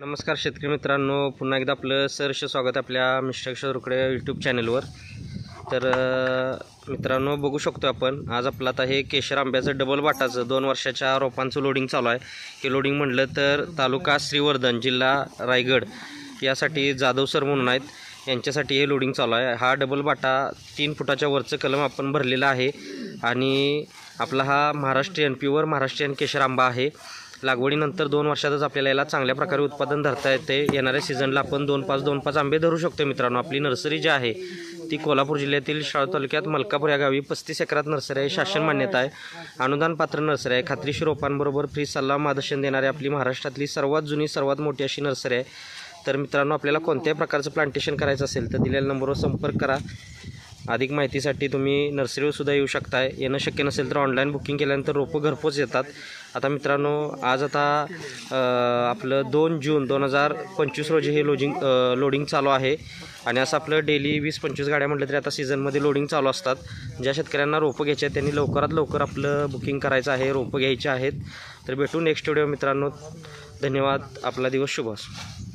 नमस्कार शेतकरी मित्रांनो, पुन्हा एकदा आपलं सहर्ष स्वागत आपल्या मिस्टर रोकडे यूट्यूब चॅनलवर। तर मित्रांनो, बघू शकतो आपण आज आपलं आता हे केशर आंब्याचं डबल बाटाचं 2 वर्षाच्या रोपांचं लोडिंग चालू आहे। हे लोडिंग म्हटलं तर तालुका श्रीवर्धन, जिल्हा रायगड यासाठी जाधव सर म्हणून आहेत, यांच्यासाठी हे लोडिंग चालू आहे। हा डबल बाटा 3 फुटाच्या वरचं कलम आपण भरलेला आहे आणि आपला हा महाराष्ट्रीयन प्युअर महाराष्ट्रीयन केशर आंबा आहे। लागवडीनंतर 2 वर्षातच आपल्याला याला चांगल्या प्रकारे उत्पादन धरता येते। येणाऱ्या सीझनला आपण 2-5 आंबे धरू शकतो। मित्रांनो, आपली नर्सरी जी आहे ती कोल्हापूर जिल्ह्यातील शाळू तालुक्यात मलकापूर या गावी 35 एकरात नर्सरी आहे। शासन मान्यता आहे, अनुदान पात्र नर्सरी आहे। खात्रीशीर रोपांबरोबर फ्री सल्ला मार्गदर्शन देणारी आपली महाराष्ट्रातली सर्वात जुनी सर्वात मोठी अशी नर्सरी आहे। तर मित्रांनो, आपल्याला कोणत्याही प्रकारचं प्लांटेशन करायचं असेल तर दिलेल्या नंबरवर संपर्क करा। अधिक माहितीसाठी तुम्ही नर्सरीवर सुद्धा येऊ शकताय। येणं शक्य नसेल तर ऑनलाईन बुकिंग केल्यानंतर रोपं घरपोच येतात। आता मित्रांनो, आज आपलं 2 जून 2025 रोजी हे लोडिंग चालू आहे आणि असं आपलं डेली 20-25 गाड्या म्हटलं तरी आता सीझनमध्ये लोडिंग चालू असतात। ज्या शेतकऱ्यांना रोपं घ्यायचे आहेत त्यांनी लवकरात लवकर आपलं बुकिंग करायचं आहे, रोपं घ्यायचे आहेत। तर भेटू नेक्स्ट व्हिडिओ मित्रांनो। धन्यवाद, आपला दिवस शुभ असो।